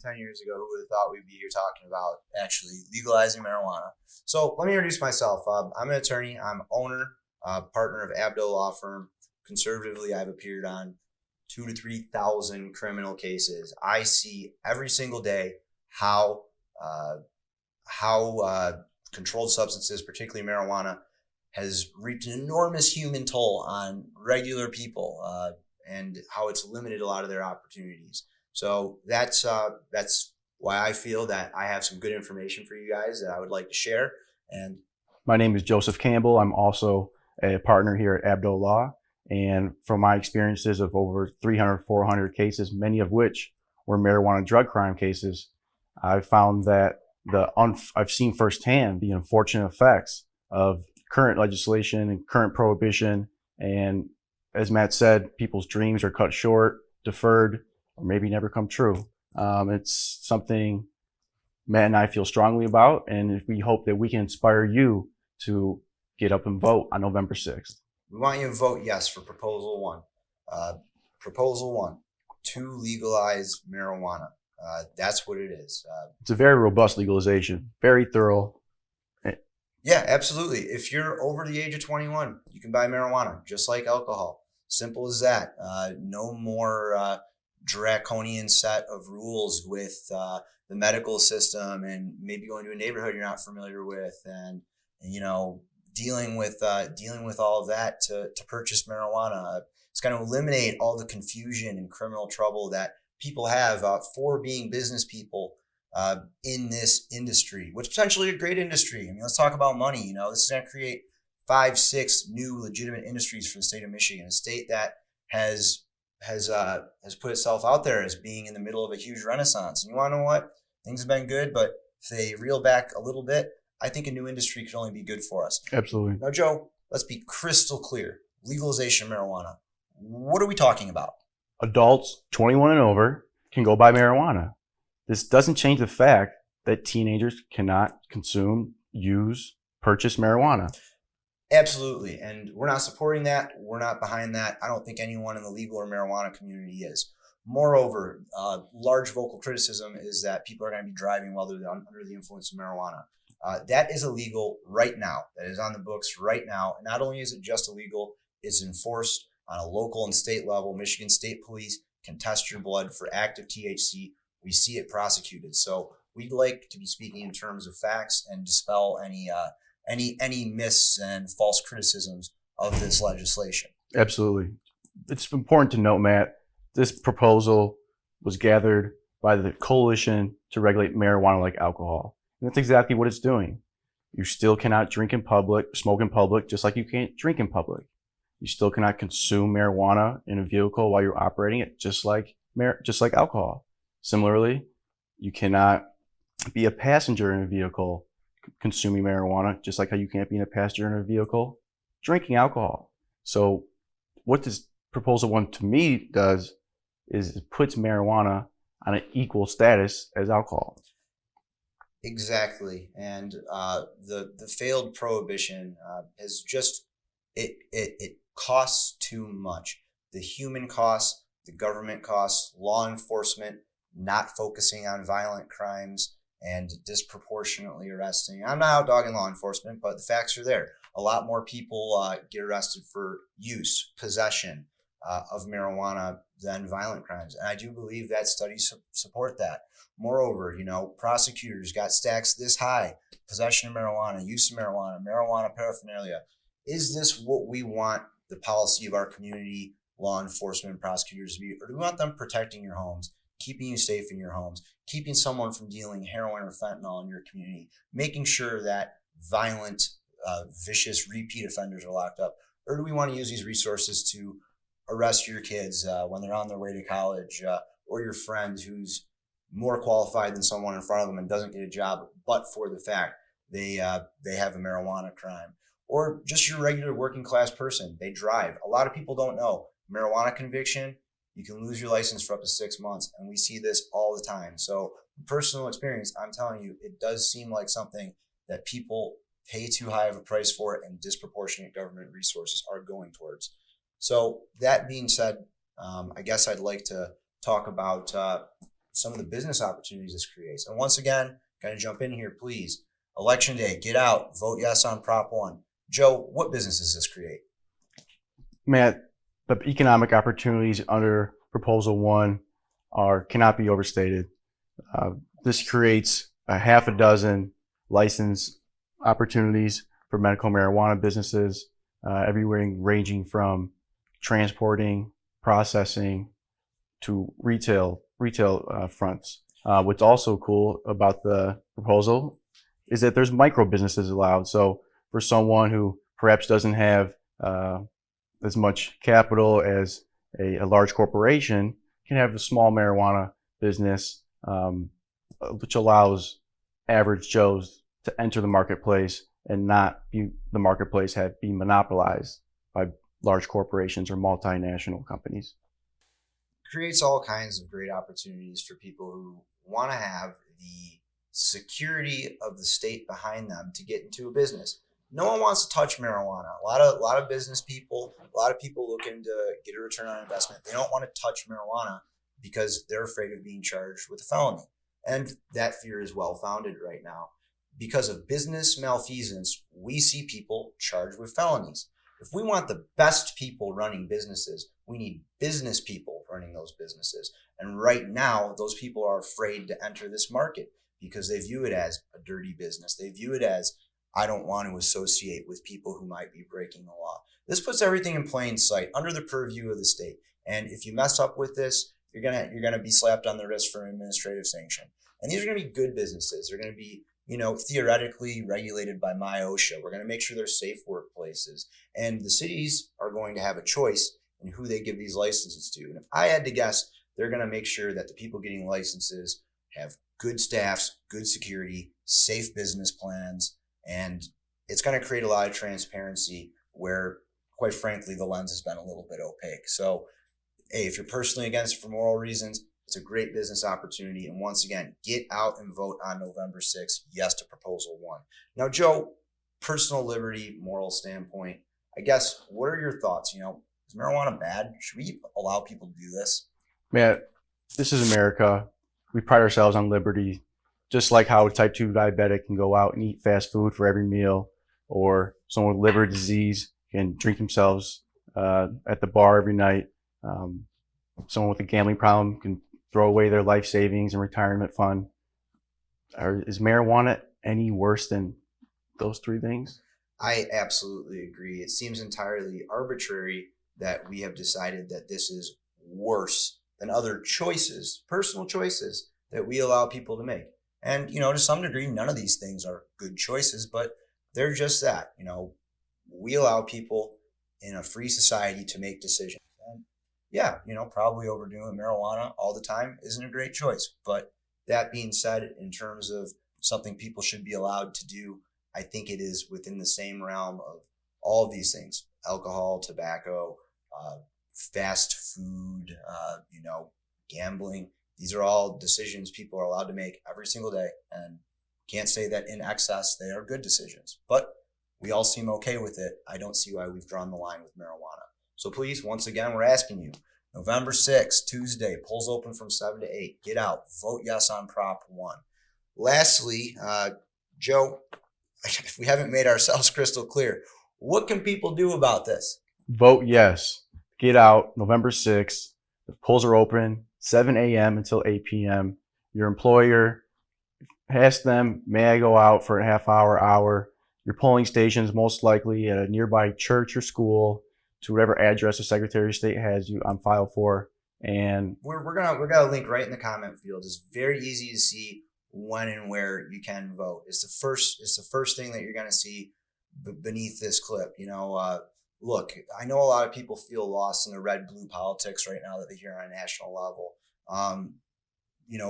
10 years ago, who would have thought we'd be here talking about actually legalizing marijuana? So let me introduce myself. I'm an attorney. I'm owner, partner of Abdo law firm. Conservatively, I've appeared on 2,000 to 3,000 criminal cases. I see every single day how controlled substances, particularly marijuana, has reaped an enormous human toll on regular people, and how it's limited a lot of their opportunities. So that's why I feel that I have some good information for you guys that I would like to share. And my name is Joseph Campbell. I'm also a partner here at Abdo Law. And from my experiences of over 300, 400 cases, many of which were marijuana drug crime cases, I've found that I've seen firsthand the unfortunate effects of current legislation and current prohibition. And as Matt said, people's dreams are cut short, deferred, or maybe never come true. It's something Matt and I feel strongly about, and we hope that we can inspire you to get up and vote on November 6th. We want you to vote yes for Proposal 1. Proposal 1, to legalize marijuana. That's what it is. It's a very robust legalization, very thorough. Yeah, absolutely. If you're over the age of 21, you can buy marijuana, just like alcohol. Simple as that. No more draconian set of rules with the medical system, and maybe going to a neighborhood you're not familiar with, and dealing with all of that to purchase marijuana. It's going to eliminate all the confusion and criminal trouble that people have for being business people in this industry, which is potentially a great industry. I mean, let's talk about money. This is going to create 5, 6 new legitimate industries for the state of Michigan, a state that has put itself out there as being in the middle of a huge renaissance. And you want to know what? Things have been good, but if they reel back a little bit, I think a new industry could only be good for us. Absolutely. Now, Joe, let's be crystal clear. Legalization of marijuana. What are we talking about? Adults 21 and over can go buy marijuana. This doesn't change the fact that teenagers cannot consume, use, purchase marijuana. Absolutely. And we're not supporting that. We're not behind that. I don't think anyone in the legal or marijuana community is. Moreover, large vocal criticism is that people are going to be driving while they're under the influence of marijuana. That is illegal right now. That is on the books right now. And not only is it just illegal, it's enforced on a local and state level. Michigan State Police can test your blood for active THC. We see it prosecuted. So we'd like to be speaking in terms of facts and dispel any myths and false criticisms of this legislation. Absolutely. It's important to note, Matt, this proposal was gathered by the Coalition to Regulate Marijuana Like Alcohol. And that's exactly what it's doing. You still cannot drink in public, smoke in public, just like you can't drink in public. You still cannot consume marijuana in a vehicle while you're operating it, just like alcohol. Similarly, you cannot be a passenger in a vehicle consuming marijuana, just like how you can't be a passenger in a vehicle drinking alcohol. So what this Proposal 1 to me does is it puts marijuana on an equal status as alcohol. Exactly. And the failed prohibition has just, it costs too much. The human costs, the government costs, law enforcement not focusing on violent crimes and disproportionately arresting. I'm not out dogging law enforcement, but the facts are there. A lot more people get arrested for use, possession of marijuana than violent crimes. And I do believe that studies support that. Moreover, prosecutors got stacks this high: possession of marijuana, use of marijuana, marijuana paraphernalia. Is this what we want the policy of our community, law enforcement, prosecutors to be? Or do we want them protecting your homes, keeping you safe in your homes, keeping someone from dealing heroin or fentanyl in your community, making sure that violent, vicious repeat offenders are locked up? Or do we want to use these resources to arrest your kids when they're on their way to college, or your friend who's more qualified than someone in front of them and doesn't get a job, but for the fact they have a marijuana crime? Or just your regular working class person, they drive. A lot of people don't know, marijuana conviction, you can lose your license for up to 6 months, and we see this all the time. So from personal experience, I'm telling you, it does seem like something that people pay too high of a price for, and disproportionate government resources are going towards. So that being said, I guess I'd like to talk about some of the business opportunities this creates. And once again, gotta jump in here, please. Election day, get out, vote yes on Prop 1. Joe, what business does this create? Matt, the economic opportunities under Proposal 1 cannot be overstated. This creates a half a dozen license opportunities for medical marijuana businesses, everywhere ranging from transporting, processing, to retail fronts. What's also cool about the proposal is that there's micro businesses allowed. So for someone who perhaps doesn't have as much capital as a large corporation, can have a small marijuana business, which allows average Joes to enter the marketplace and not be the marketplace be monopolized by large corporations or multinational companies. Creates all kinds of great opportunities for people who want to have the security of the state behind them to get into a business. No one wants to touch marijuana. A lot of business people, a lot of people looking to get a return on investment. They don't want to touch marijuana because they're afraid of being charged with a felony. And that fear is well founded right now. Because of business malfeasance, we see people charged with felonies. If we want the best people running businesses, we need business people running those businesses. And right now, those people are afraid to enter this market because they view it as a dirty business. They view it as, I don't want to associate with people who might be breaking the law. This puts everything in plain sight, under the purview of the state. And if you mess up with this, you're gonna be slapped on the wrist for an administrative sanction. And these are gonna be good businesses. They're gonna be, theoretically regulated by MIOSHA. We're gonna make sure they're safe workplaces. And the cities are going to have a choice in who they give these licenses to. And if I had to guess, they're gonna make sure that the people getting licenses have good staffs, good security, safe business plans, and it's going to create a lot of transparency where, quite frankly, the lens has been a little bit opaque. So, hey, if you're personally against it for moral reasons, it's a great business opportunity. And once again, get out and vote on November 6th, yes to Proposal 1. Now, Joe, personal liberty, moral standpoint, I guess, what are your thoughts? Is marijuana bad? Should we allow people to do this? Man, this is America. We pride ourselves on liberty. Just like how a type 2 diabetic can go out and eat fast food for every meal, or someone with liver disease can drink themselves at the bar every night. Someone with a gambling problem can throw away their life savings and retirement fund. Is marijuana any worse than those three things? I absolutely agree. It seems entirely arbitrary that we have decided that this is worse than other choices, personal choices that we allow people to make. And, to some degree, none of these things are good choices, but they're just that. We allow people in a free society to make decisions. And yeah, probably overdoing marijuana all the time isn't a great choice. But that being said, in terms of something people should be allowed to do, I think it is within the same realm of all of these things: alcohol, tobacco, fast food, gambling. These are all decisions people are allowed to make every single day, and can't say that in excess they are good decisions. But we all seem okay with it. I don't see why we've drawn the line with marijuana. So please, once again, we're asking you, November 6th, Tuesday, polls open from 7 to 8. Get out. Vote yes on Prop 1. Lastly, Joe, if we haven't made ourselves crystal clear, what can people do about this? Vote yes. Get out. November 6th. The polls are open, 7 a.m. until 8 p.m. Your employer, ask them, may I go out for a half hour? Your polling station is most likely at a nearby church or school, to whatever address the Secretary of State has you on file for. And we're gonna link right in the comment field. It's very easy to see when and where you can vote. It's the first thing that you're gonna see beneath this clip. Look, I know a lot of people feel lost in the red-blue politics right now that they hear on a national level.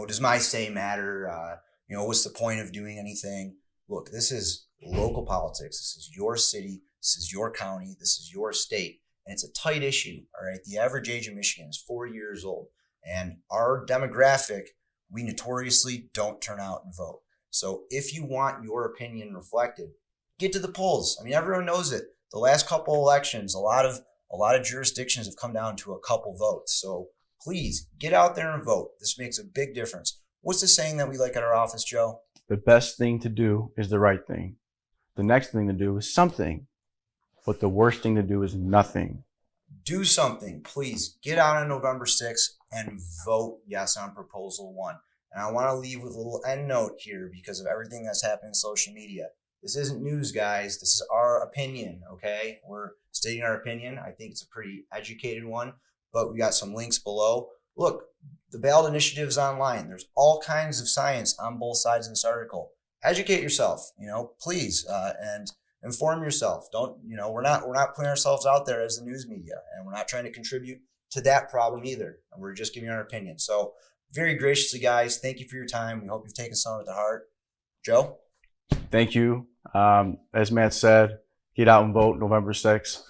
Does my say matter? What's the point of doing anything? Look, this is local politics. This is your city. This is your county. This is your state. And it's a tight issue, all right? The average age of Michigan is 40 years old. And our demographic, we notoriously don't turn out and vote. So if you want your opinion reflected, get to the polls. I mean, everyone knows it. The last couple elections, a lot of jurisdictions have come down to a couple votes. So please get out there and vote. This makes a big difference. What's the saying that we like at our office, Joe? The best thing to do is the right thing. The next thing to do is something. But the worst thing to do is nothing. Do something. Please get out on November 6th and vote yes on Proposal 1. And I want to leave with a little end note here because of everything that's happening in social media. This isn't news, guys. This is our opinion, okay? We're stating our opinion. I think it's a pretty educated one, but we got some links below. Look, the ballot initiative is online. There's all kinds of science on both sides of this article. Educate yourself, please, and inform yourself. Don't, we're not putting ourselves out there as the news media, and we're not trying to contribute to that problem either. And we're just giving our opinion. So very graciously, guys, thank you for your time. We hope you've taken some of it to heart. Joe? Thank you. As Matt said, get out and vote November 6th.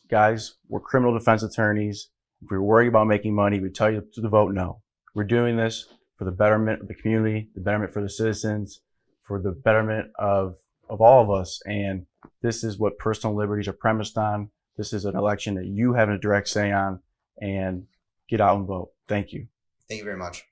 Guys, we're criminal defense attorneys. If we're worried about making money, we tell you to vote no. We're doing this for the betterment of the community, the betterment for the citizens, for the betterment of all of us. And this is what personal liberties are premised on. This is an election that you have a direct say on. And get out and vote. Thank you. Thank you very much.